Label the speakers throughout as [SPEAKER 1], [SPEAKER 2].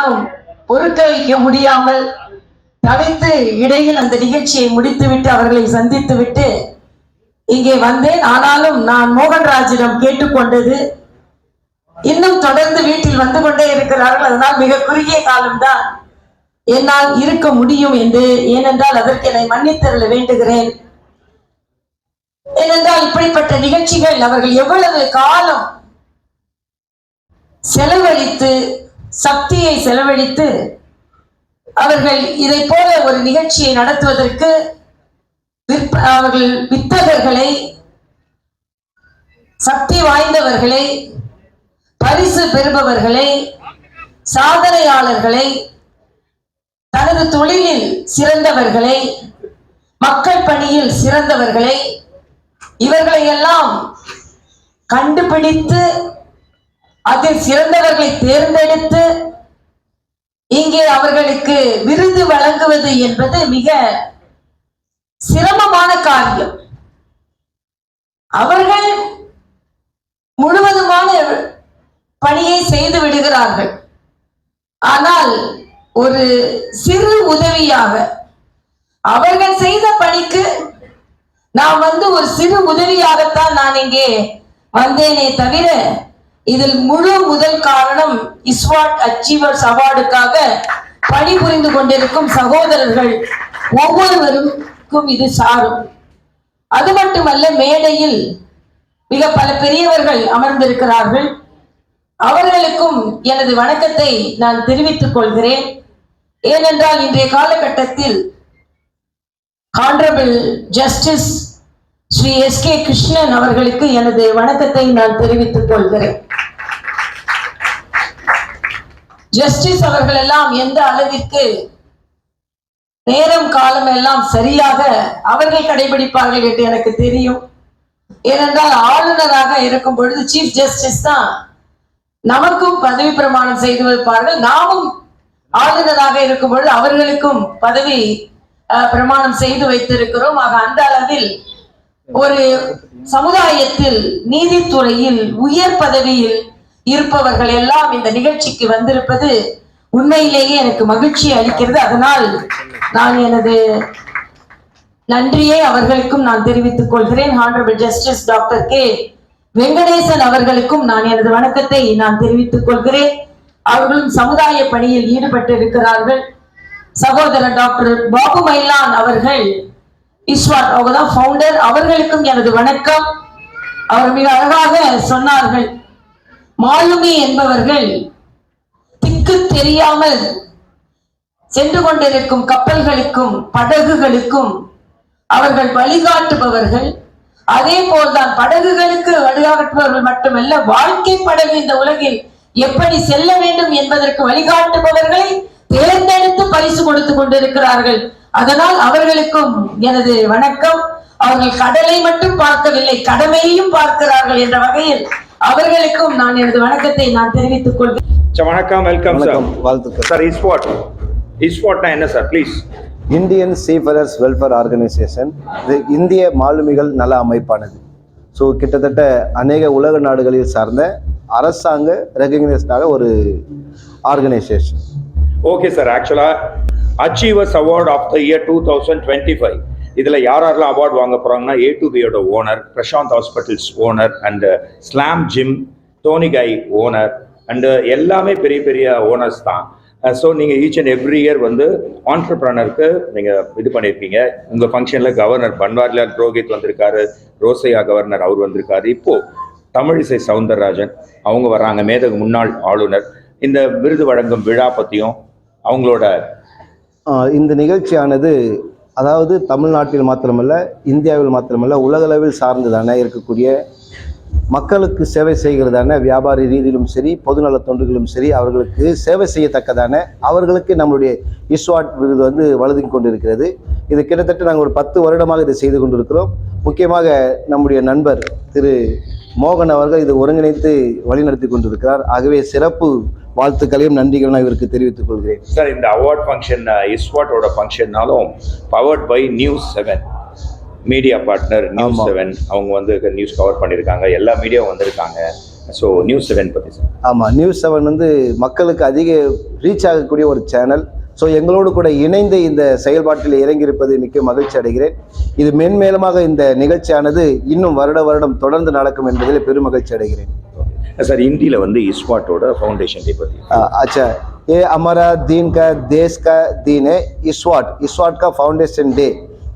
[SPEAKER 1] நானும் பொறுக்க வைக்க முடியாமல் தவித்து இடையில் அந்த நிகழ்ச்சியை முடித்துவிட்டு அவர்களை சந்தித்து விட்டு இங்கே வந்தேன். ஆனாலும் நான் மோகன்ராஜிடம் கேட்டுக்கொண்டது, இன்னும் தொடர்ந்து வீட்டில் வந்து கொண்டே இருக்கிறார்கள், அதனால் மிக குறுகிய காலம்தான் என்னால் இருக்க முடியும் என்று. ஏனென்றால் அதற்கு என்னை மன்னித்தருள வேண்டுகிறேன். ஏனென்றால் இப்படிப்பட்ட நிகழ்ச்சிகள் அவர்கள் எவ்வளவு காலம் செலவழித்து சக்தியை செலவழித்து அவர்கள் இதை போல ஒரு நிகழ்ச்சியை நடத்துவதற்கு அவர்கள் வித்தகர்களை, சக்தி வாய்ந்தவர்களை, பரிசு பெறுபவர்களை, சாதனையாளர்களை, தனது தொழிலில் சிறந்தவர்களை, மக்கள் பணியில் சிறந்தவர்களை, இவர்களை எல்லாம் கண்டுபிடித்து அதில் சிறந்தவர்களை தேர்ந்தெடுத்து இங்கே அவர்களுக்கு விருது வழங்குவது என்பது மிக சிரமமான காரியம். அவர்கள் முழுவதுமான பணியை செய்து விடுகிறார்கள். ஆனால் ஒரு சிறு உதவியாக அவர்கள் செய்த பணிக்கு நான் ஒரு சிறு உதவியாகத்தான் நான் இங்கே வந்தேனே தவிர, இதில் முழு முதல் காரணம் இஸ்வாட் அச்சீவர்ஸ் அவார்டுக்காக பணிபுரிந்து கொண்டிருக்கும் சகோதரர்கள் ஒவ்வொருவருக்கும் இது சாரும். அது மட்டுமல்ல, மேடையில் மிக பல பெரியவர்கள் அமர்ந்திருக்கிறார்கள். அவர்களுக்கும் எனது வணக்கத்தை நான் தெரிவித்துக் கொள்கிறேன். ஏனென்றால் இன்றைய காலகட்டத்தில் honourable justice Shri S K. Krishnan அவர்களுக்கு எனது வணக்கத்தை நான் தெரிவித்துக் கொள்கிறேன். ஜஸ்டிஸ் அவர்கள் எல்லாம் எந்த அளவிற்கு நேரம் காலம் எல்லாம் சரியாக அவர்கள் கடைபிடிப்பார்கள் என்று எனக்கு தெரியும். ஏனென்றால் ஆளுநராக இருக்கும் பொழுது சீஃப் ஜஸ்டிஸ் தான் நமக்கும் பதவி பிரமாணம் செய்து வைப்பார்கள். நாமும் ஆளுநராக இருக்கும் பொழுது அவர்களுக்கும் பதவி பிரமாணம் செய்து வைத்திருக்கிறோம். ஆக அந்த அளவில் ஒரு சமுதாயத்தில் நீதித்துறையில் உயர் பதவியில் இருப்பவர்கள் எல்லாம் இந்த நிகழ்ச்சிக்கு வந்திருப்பது உண்மையிலேயே எனக்கு மகிழ்ச்சி அளிக்கிறது. அதனால் நான் எனது நன்றியை அவர்களுக்கும் நான் தெரிவித்துக் கொள்கிறேன். Honourable justice doctor K. Venkatesan அவர்களுக்கும் நான் எனது வணக்கத்தை நான் தெரிவித்துக் கொள்கிறேன். அவர்களும் சமுதாய பணியில் ஈடுபட்டு இருக்கிறார்கள். சகோதரர் டாக்டர் பாபு மைலான் அவர்கள் இஸ்வாட், அவங்கதான் ஃபவுண்டர், அவர்களுக்கும் எனது வணக்கம். அவர் மிக அழகாக சொன்னார்கள், மாலுமி என்பவர்கள் திக்கு தெரியாமல் சென்று கொண்டிருக்கும் கப்பல்களுக்கும் படகுகளுக்கும் அவர்கள் வழிகாட்டுபவர்கள். அதே போல்தான் படகுகளுக்கு வழிகாட்டுபவர்கள் மட்டுமல்ல, வாழ்க்கை படகு இந்த உலகில் எப்படி செல்ல வேண்டும் என்பதற்கு வழிகாட்டுபவர்களை தேர்ந்தெடுத்து பரிசு கொடுத்து கொண்டிருக்கிறார்கள். அதனால் அவர்களுக்கும் எனது வணக்கம். அவர்கள் கடலை மட்டும் பார்க்கவில்லை, கடமையையும் பார்க்கிறார்கள் என்ற வகையில் அவர்களுக்கும் நான் எனது வணக்கத்தை நான் தெரிவித்துக் கொள்கிறேன்.
[SPEAKER 2] வணக்கம், வெல்கம் சார். வாழ்த்துக்கள் சார். இஸ்வாட்னா என்ன sir, please?
[SPEAKER 3] Indian seafarers welfare organisation. இது இந்திய மாலுமிகள் நல அமைப்பானது. ஸோ கிட்டத்தட்ட அநேக உலக நாடுகளில் சார்ந்த அரசாங்க ரெகக்னைஸ்டாக ஒரு ஆர்கனைசேஷன்.
[SPEAKER 2] Okay sir. ஆக்சுவலாக achievers award of the year 2025 இதில் யாரெல்லாம் அவார்டு வாங்க போகிறாங்கன்னா, A2Bயோட owner, Prashanth hospitals owner, and slam gym, டோனிகை ஓனர், அண்டு எல்லாமே பெரிய பெரிய ஓனர்ஸ் தான். ஸோ நீங்கள் ஈச் அண்ட் எவ்ரி இயர் ஆண்டர்பிரனருக்கு நீங்கள் இது பண்ணியிருப்பீங்க. உங்கள் ஃபங்க்ஷனில் கவர்னர் பன்வாரிலால் புரோஹித் வந்திருக்காரு, ரோசையா கவர்னர் அவர் வந்திருக்காரு, இப்போது தமிழிசை சவுந்தரராஜன் அவங்க வர்றாங்க, மேதகு முன்னாள் ஆளுநர். இந்த விருது வழங்கும் விழா பற்றியும் அவங்களோட
[SPEAKER 3] இந்த நிகழ்ச்சியானது அதாவது தமிழ்நாட்டில் மாத்திரமல்ல, இந்தியாவில் மாத்திரமல்ல, உலகளவில் சார்ந்து தானே இருக்கக்கூடிய மக்களுக்கு சேவை செய்கிறதான வியாபாரி ரீதியிலும் சரி, பொதுநல தொண்டுகளும் சரி, அவர்களுக்கு சேவை செய்யத்தக்கதான அவர்களுக்கு நம்மளுடைய இஸ்வாட் விருது வழங்கி கொண்டிருக்கிறது. இது கிட்டத்தட்ட நாங்கள் ஒரு 10 வருடமாக இதை செய்து கொண்டிருக்கிறோம். முக்கியமாக நம்முடைய நண்பர் திரு மோகன் அவர்கள் இது ஒருங்கிணைத்து வழிநடத்தி கொண்டிருக்கிறார். ஆகவே சிறப்பு வாழ்த்துக்களையும் நன்றிகள் நான் இவருக்கு தெரிவித்துக் கொள்கிறேன்.
[SPEAKER 2] சார், இந்த அவார்ட் ஃபங்க்ஷன் இஸ்வாட்டோட ஃபங்க்ஷன்னாலும் powered by news 7 media partner news 7 அவங்க நியூஸ் கவர் பண்ணியிருக்காங்க. எல்லா மீடியாவும் வந்திருக்காங்க. ஸோ நியூஸ் 7 பற்றி சார்.
[SPEAKER 3] ஆமாம், நியூஸ் 7 வந்து மக்களுக்கு அதிக ரீச் ஆகக்கூடிய ஒரு சேனல். ஸோ எங்களோடு கூட இணைந்து இந்த செயல்பாட்டில் இறங்கியிருப்பது மிக்க மகிழ்ச்சி அடைகிறேன். இது மென்மேலுமாக இந்த நிகழ்ச்சியானது இன்னும் வருடம் தொடர்ந்து நடக்கும் என்பதில் பெரும் மகிழ்ச்சி அடைகிறேன்.
[SPEAKER 2] சார், हिंदीல வந்து இஸ்வாட்டோட ஃபவுண்டேஷன் டே பற்றி.
[SPEAKER 3] अच्छा, ये हमारा दिन का देश का दिन है इस्वाट का फाउंडेशन डे.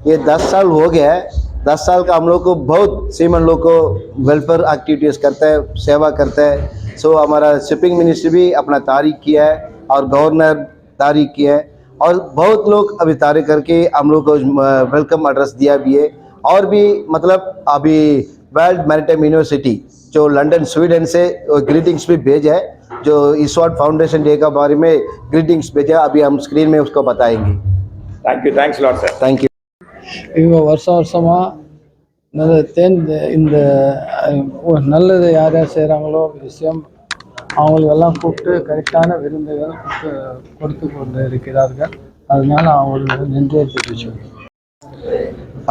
[SPEAKER 3] ये 10 साल हो गया है. 10 साल का हम लोग को बहुत सीमन लोग को वेलफेयर एक्टिविटीज़ करता है, सेवा करता है. सो हमारा शिपिंग मिनिस्ट्री भी अपना तारीख किया है और गवर्नर तारीख किया है और बहुत लोग अभी तारीख करके हम लोग को वेलकम एड्रेस दिया भी है. और भी मतलब अभी वर्ल्ड मैरिटाइम यूनिवर्सिटी जो लंदन स्वीडन से ग्रीटिंग्स भी भेजा है, जो इस्वाट फाउंडेशन डे का बारे में ग्रीटिंग्स भेजा, अभी हम स्क्रीन में उसको बताएंगे.
[SPEAKER 2] Thanks lot sir.
[SPEAKER 3] Thank you.
[SPEAKER 4] இவங்க வருஷமாக இந்த நல்லது யார் யார் செய்கிறாங்களோ விஷயம் அவங்களுக்கெல்லாம் கூப்பிட்டு கரெக்டான விருந்துகள் கொடுத்து கொண்டு இருக்கிறார்கள். அதனால அவங்களுக்கு நன்றியை தெரிவிச்சுக்கிறேன்.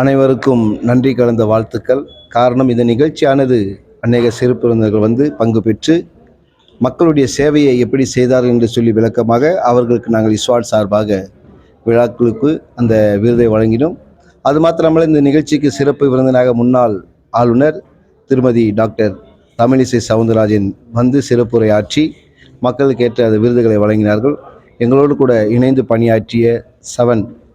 [SPEAKER 3] அனைவருக்கும் நன்றி கலந்த வாழ்த்துக்கள். காரணம், இந்த நிகழ்ச்சியானது அநேக சிறப்பிருந்தவர்கள் வந்து பங்கு பெற்று மக்களுடைய சேவையை எப்படி செய்தார்கள் என்று சொல்லி விளக்கமாக அவர்களுக்கு நாங்கள் இஸ்வாட் சார்பாக விழாக்களுக்கு அந்த விருதை வழங்கினோம். அது மாத்திரமல்ல, இந்த நிகழ்ச்சிக்கு சிறப்பு விருந்தினராக முன்னாள் ஆளுநர் திருமதி டாக்டர் தமிழிசை சவுந்தரராஜன் வந்து சிறப்புரை ஆற்றி மக்களுக்கு ஏற்ற அந்த விருதுகளை வழங்கினார்கள். எங்களோடு கூட இணைந்து பணியாற்றிய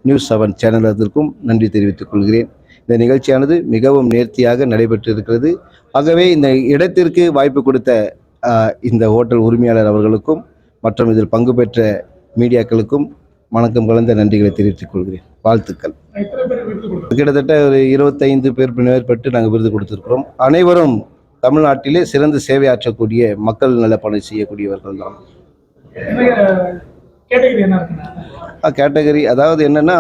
[SPEAKER 3] நியூஸ் 7 சேனலத்திற்கும் நன்றி தெரிவித்துக் கொள்கிறேன். இந்த நிகழ்ச்சியானது மிகவும் நேர்த்தியாக நடைபெற்றிருக்கிறது. ஆகவே இந்த இடத்திற்கு வாய்ப்பு கொடுத்த இந்த ஹோட்டல் உரிமையாளர் அவர்களுக்கும் மற்றும் இதில் பங்கு பெற்ற மீடியாக்களுக்கும் வணக்கம் கலந்த நன்றிகளை தெரிவித்துக் கொள்கிறேன். வாழ்த்துக்கள். கிட்டத்தட்ட ஒரு 25 பேர் மேற்பட்டு நாங்கள் விருது கொடுத்திருக்கிறோம். அனைவரும் தமிழ்நாட்டிலே சிறந்த சேவை ஆற்றக்கூடிய மக்கள் நல பணி செய்யக்கூடியவர்கள் தான். கேட்டகரி அதாவது என்னன்னா,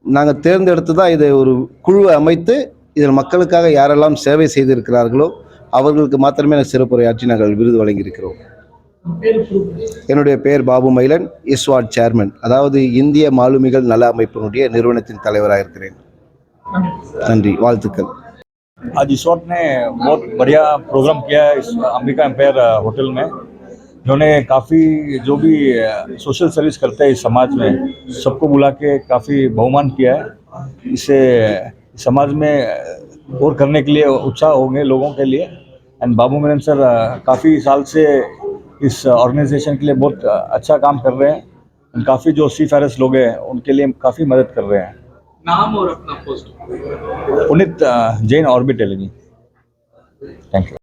[SPEAKER 3] நாங்கள் தேர்ந்தெடுத்து தான் இதை ஒரு குழுவை அமைத்து இதில் மக்களுக்காக யாரெல்லாம் சேவை செய்திருக்கிறார்களோ அவர்களுக்கு மாத்திரமே சிறப்புரையாற்றி நாங்கள் விருது வழங்கியிருக்கிறோம். என்னுடைய பெயர் பாபு மயிலன், இஸ்வாட் சேர்மன், அதாவது இந்திய மாலுமிகள் நல அமைப்பினுடைய நிறுவனத்தின் தலைவராக இருக்கிறேன். நன்றி, வாழ்த்துக்கள்.
[SPEAKER 5] आज इस्वाट ने बहुत बढ़िया प्रोग्राम किया है इस अम्बिका एम्पायर होटल में. इन्होंने काफ़ी जो भी सोशल सर्विस करते हैं इस समाज में सबको बुला के काफ़ी बहुमान किया है. इससे समाज में और करने के लिए उत्साह होंगे लोगों के लिए. एंड बाबू मेनन सर काफ़ी साल से इस ऑर्गेनाइजेशन के लिए बहुत अच्छा काम कर रहे हैं. काफ़ी जो सी फेरस लोग हैं उनके लिए काफ़ी मदद कर रहे हैं.
[SPEAKER 6] नाम और अपना post.
[SPEAKER 5] Puneet Jain orbit LG. Thank you.